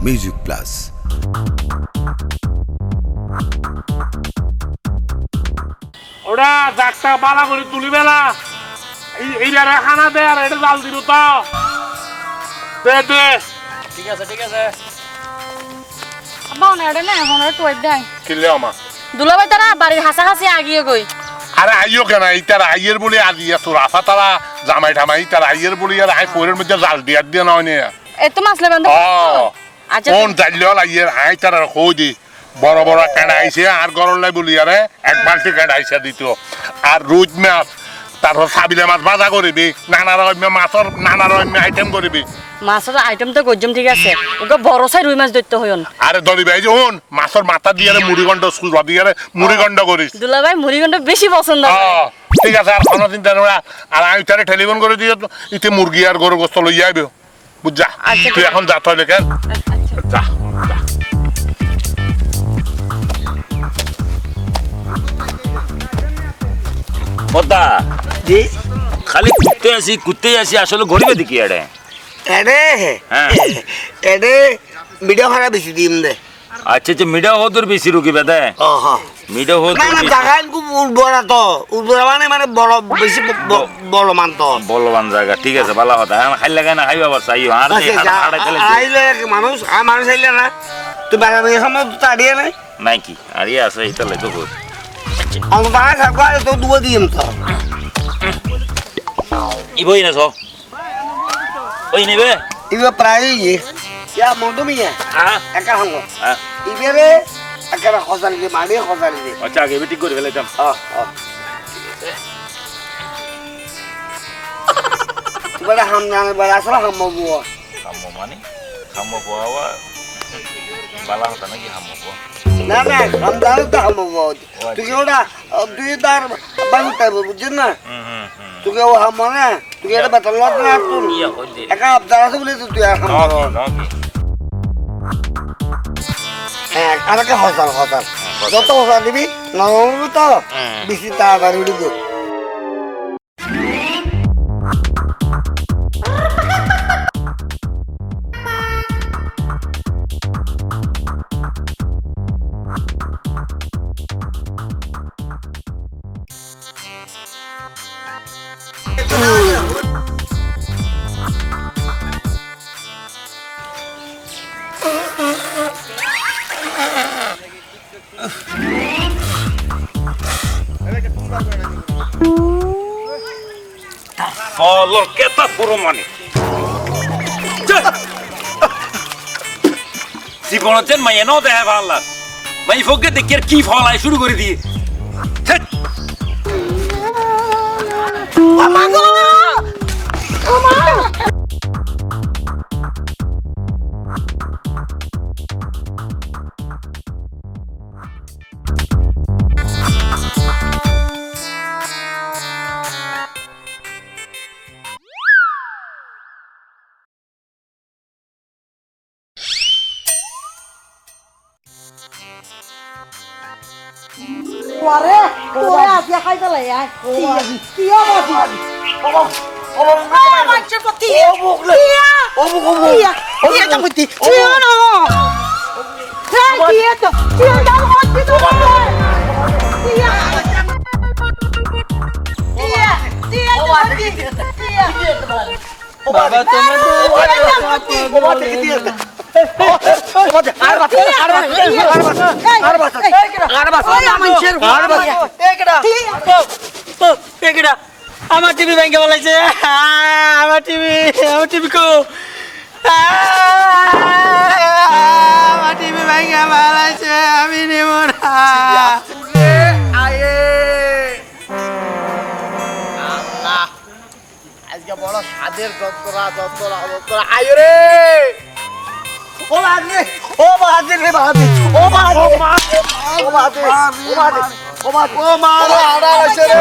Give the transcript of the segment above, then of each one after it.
Music plus. ওটা যাকটা বালা করে তুলি বেলা এইটারে খানা দে আর এটা জাল দিল তো দে দে। ঠিক আছে ঠিক আছে। আব্বা ওনারে না এখন আর টুয়াইট দেয় কিলে আমা দুলাভাই তারা বাড়ির হাসাহাসি আগিয়ে গই। আরে আইও কেন ইতার আইয়ের বলি আজি তোর আফা তারা জামাই ঠামাই তার আইয়ের বলি আর আই ফোরের মধ্যে জাল দিয়া দিয়ে নয় নে এত মাছলে বান্ধব আচ্ছা কোন জাল্লিও আইয়ের আই তার কই দি বড় বড় কাঁড়া আইছে আর গরম লাই বলি আরে এক বালতি কাঁড়া আইসা দিত আর রুই মাছ তারপর সাবিলে মাছ ভাজা করবি নানা রকমের মাছের নানা রকমের আইটেম করবি। মাছের আইটেম তো গজ্জম ঠিক আছে ওকে বড় সাই রুই মাছ ধরতে হইন। আরে দড়ি ভাই যে হন মাছের মাথা দিয়ে মুড়িগন্ড সুজ দিয়ে মুড়িগন্ড করিস। দুলাভাই মুড়িগন্ড বেশি পছন্দ ঠিক আছে আর কোনো চিন্তা নেই আর আমি তারে টেলিফোন করে দিয়ে ইতে মুরগি আর গরু গোস্ত লই যাইবে বুঝা। তুই এখন যা তাহলে কেন যা পদ্মা জি খালি কুত্তে আসি আসলে গরিবে দেখি এড়ে এডে হ্যাঁ এডে ভিডিও খারাপ বেশি দিম দে। আচ্ছা আচ্ছা মিডা হদুর বেশি রুকি বেদে মিডা হদুর না জায়গা খুব উর্বরা তো উর্বরা মানে বড় বেশি বলমান তো বলবান জায়গা ঠিক আছে ভালো কথা হ্যাঁ খাই লাগাই না খাইবা বর্ষা আইও আর আইলে মানুষ আর মানুষ আইলে না তুই বাজার থেকে সময় তাড়িয়ে নাই নাই কি আর ইয়ে আছে ইতালে তো কই আমি বাবা সরকার তো দুয়া দিম তো ইবই না সো ওই নেবে ইবে প্রায় ইয়া মন্ডমিয়া হ্যাঁ একা হঙ্গ হ্যাঁ ইবেরে একা খসাল দি মারি খসাল দি আচ্ছা আগে বেটি করে ফেলাইতাম বড় হাম জানে বড় আসলে হাম বুয়া খামো মানে খামো বাবা বালা হতা নাকি খামো বাবা না না হাম জানে তো হাম বুয়া তুই ওটা তুই তার বাহুটা বুঝছিস না তুই ও হাম মানে তুই এটা বেতন লট না তুই ইয়া কই দে একা আবদার আছে বলে তুই হাম হ্যাঁ আমাকে খসাল যত খসাল দিবি নরম তো বেশি তাড়াতাড়ি উড়ি গো ফলর কেতা পুরো মানে জীবনের মাইয়া ন দেখা ভাল্লা মাই ফোকে দেখি আর কি ফল আয় শুরু করে দিয়ে Ore, ore aja kai tala ya. Iya mati. Oh, macam pati. Iya. Iya. Iya tak pati. Iya no. Hey, iya tu. Iya dah mati tu. Iya. Iya. Iya tu mati. Iya. Baba teman tu. Baba tak dia. আমার TV ব্যাংকে বলাইছে আমার TV কো আমার TV ব্যাংকে বলাইছে আমি নেব না আজকে বড় স্বাদের যন্ত্রণা আয় রে ও বাহাদুর ও বাহাদুর রে বাহাদুর ও বাহাদুর ও বাহাদুর ও বাহাদুর ও বাহাদুর ও মা রে আড়া আছে রে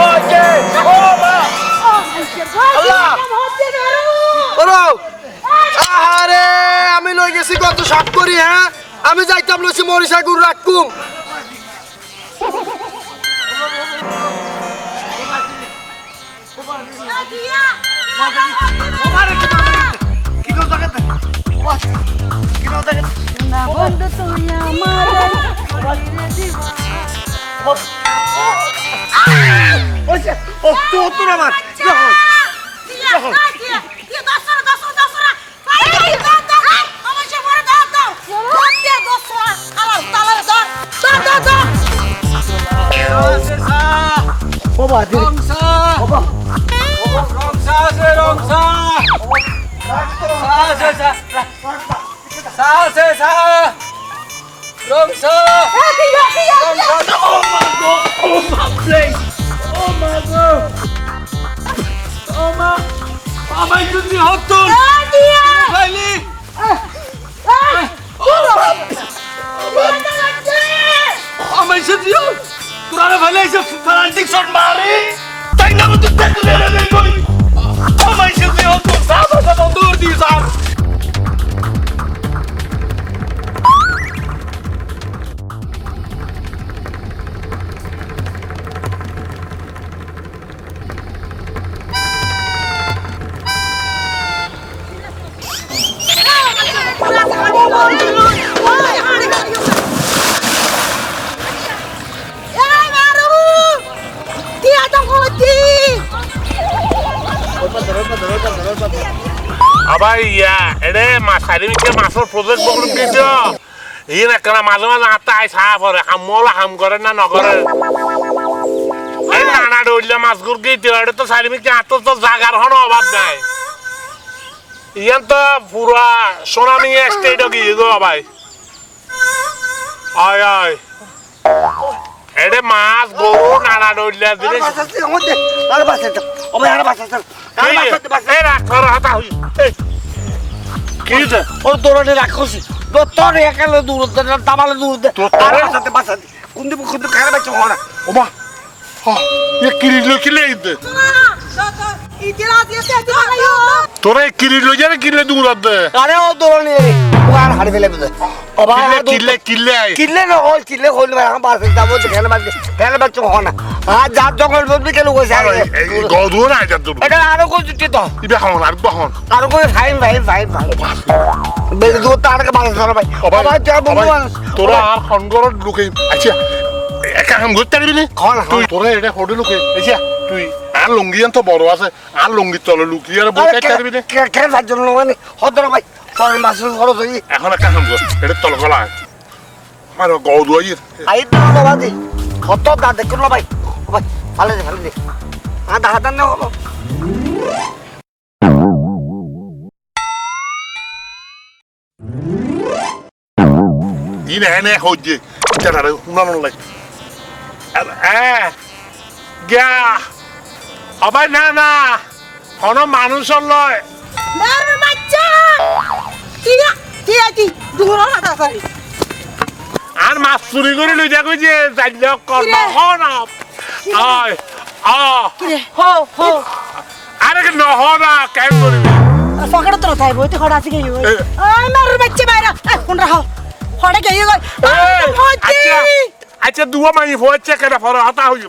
ও কে ও মা আল্লাহ ওরো আরে আমি লই গেছি কত সাপ করি হ্যাঁ আমি যাইতাম লইছি মরিসা গুরু রাখকুম কিনো দেখে না বন্ধু তুই আমার ওইছে ও তো না মার যখন বাবা দি বাবা আবার ইয়া এরে মাছারি মিকে মাছের প্রজেক্ট বকরুম দিছ ই না মাঝে মাঝে হাতে আই সাহা পরে হামলা হাম করে না নগরে এই নানা ডইলে মাছগুর গিয়ে এটা তো সারি মিকে হাত তো জাগার হন অভাব নাই ইয়ান তো পুরা সোনামি স্টেট গিয়ে গো ভাই আয় আয় এরে মাছ গরু নানা ডইলে দিলে বাসাতে আমাদের আর বাসাতে ও ভাই আর বাসাতে আর বাসাতে এই রাখ তোর হাতা হই কি যে ওর দৌড়ে রাখছি তোর একালে দূর দামালে দূর আর বাসাতে কোন খারাপ আছে হনা ওমা হ্যাঁ এ কিরিলো কিলে ইদে তোরে কিরিলো জানে কিলে দূরত দে আরে ও দৌড়ে ও আর হাড়ে ফেলে বুঝে ও ভাই কিলে কিলে আই কিলে না ও কিলে হইল ভাই আমার বাসে যাবো খেলে বাচ্চা হনা আর যার জঙ্গল বলবি কেন কইছে গদু না যা দূর এটা আরো কই দিতে তো ইবে হন আর বহন আরো কই ফাইন বেরে দূর তার কে বাসে ধরে ভাই ও ভাই তুই বন্ধু তোরা আর খনগরত লুকে আচ্ছা একা কাম করতে পারবি না তুই তোরা এটা হোটেল লুকে আচ্ছা তুই আর লুঙ্গিয়ান তো বড় আছে আর লুঙ্গি তলে লুকিয়ে আর বলতে পারবি না কেন তার জন্য মানে হতর ভাই তোর মাসের খরচ হই এখন একা কাম কর এটা তল গলা আর গদু আই আই তো বাবা দি কত দা দেখুন ভাই ভাই ফালে দে আর দাহাদান না হলো ইনে এনে হইছে জানারে উনানো লাই গা আবার না না কোনো মানুষ লয় আর মাছ চুরি করে লই যা কইছে যাইলে কর্ম হন আয় আরে কি নহ না কেন করবি ফকড় তো থাই বইতে খড় আছে গই আই মার বাচ্চা বাইরা কোন রাও খড়ে গই গই আচ্ছা দুয়া মাই হচ্ছে কেন ফর হাতা হই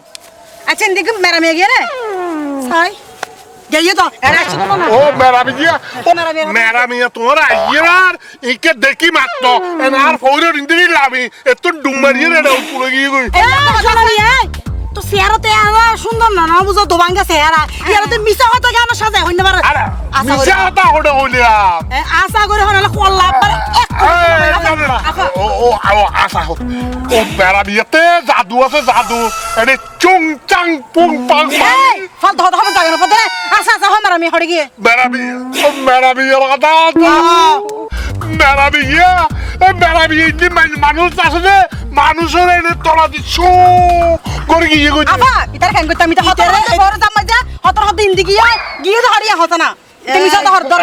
আচ্ছা দেখ মেরা মে গিয়ে রে সাই গই তো এরা আছে না ও মেরা মিয়া তোরা ইয়ার ইকে দেখি মাত্র এনার ফৌরে ইন্দিরি লাভি এত ডুমারিয়ে রে উপরে গিয়ে গই তো চেহারাতে সুন্দর না না বুঝো দোবাঙ্গা চেহারা ইয়ারতে মিছা হতা গান সাজায় হইনা পারে মিছা হতা হড়ে হইলা আশা করে হনালে কল্লা পারে ও আশা হত ও মেরা মিয়াতে জাদু আছে জাদু এনে চুং চাং পুং পাং ফল ধর ধর জায়গা না পদে আশা আশা হয় মারা মি হড়ে গিয়ে মেরা মিয়া রাদা মেরা মিয়া ইন্দি মানুষ আছে যে মানুষের এনে তলা দিছু করে গিয়ে গই আবা ইতার কান কইতা মিটা হতর বড় জামা যা হতর হত ইন্দি গিয়ে ধরিয়া হত না তুমি যা ধর ধর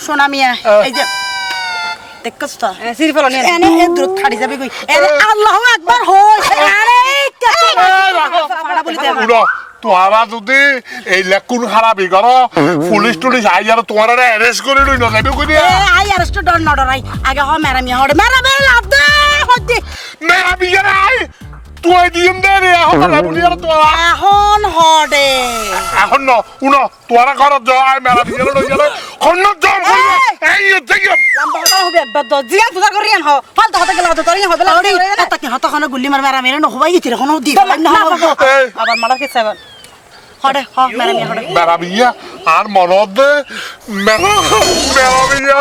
সোনা মিয়া এই যে দেখছস তো সিরি ফলো নিয়ে এনে এ দূর খাড়ি যাবে কই এনে আল্লাহু আকবার হই আরে ফাড়া বলি দে তোরা যদি এই লেকুন খারাপই করো পুলিশ টুলিশ আই আর তোমার অ্যারেস্ট করে লই না যাবে কই আই অ্যারেস্ট ডর না ডরাই আগে হ মেরা মিয়া হড় মেরা মেরা লাভ দে হদি মেরা বিয়া নাই তুই দিম দে রে এখন না বলি আর তোরা এখন হডে এখন ন উনো তোরা ঘরত যাও আই মেলা বিয়ে লই গেল খন্ন জম কইব এই দেখি লম্বা হতা হবে বদ জিয়া পূজা করি আন হ ফালতু হতা গেল তোর হবে লাগি তা কি হতা খানা গুল্লি মার মারা মেরে ন হবাই গিতে এখন দি না আবার মারা কে সাইবার হডে হ মেরা মিয়া হডে মেলা বিয়ে আর মনত দে মেলা বিয়ে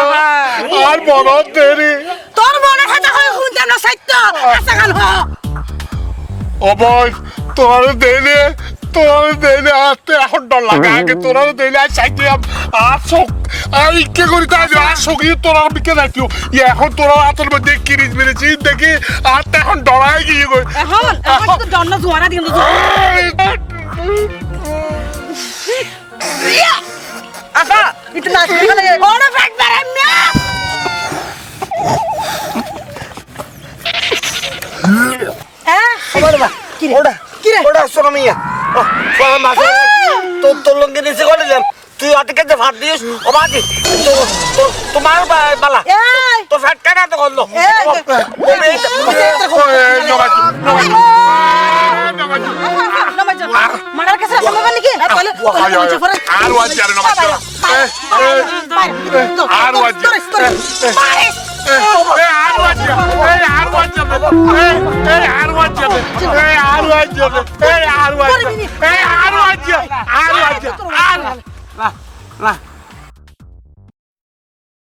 আর মনত দে রে তোর মনে কথা কই শুনতাম না সাইত্য আশা খান হ ও বই তোরা দেলে আতে এখন ডর লাগে আগে তোরা দেলে আর সাইতে আর শোক আর ইকে করি তাই আর শোকি তোরা বিকে রাখিও এখন তোরা হাতের মধ্যে কিরিজ মেরেছি দেখি আর এখন ডরাই গিয়ে গই এখন তো জন্য জোয়ারা দিন আপা ইতো নাচ করে ওরে ফেক বেরাম না হ্যাঁ বাবা কি রে ওটা কি রে ওটা শোনো মিয়া বাবা মাসে তোর লঙ্গে নিচে করে দিলাম তুই হাতে কেটে ভাত দিস ও বাদি তোমার বালা এই তো ফ্যাট কেন তো করলো মারার কাছে আসলে নাকি আর ওয়াজ জানে না আর ওয়াজ না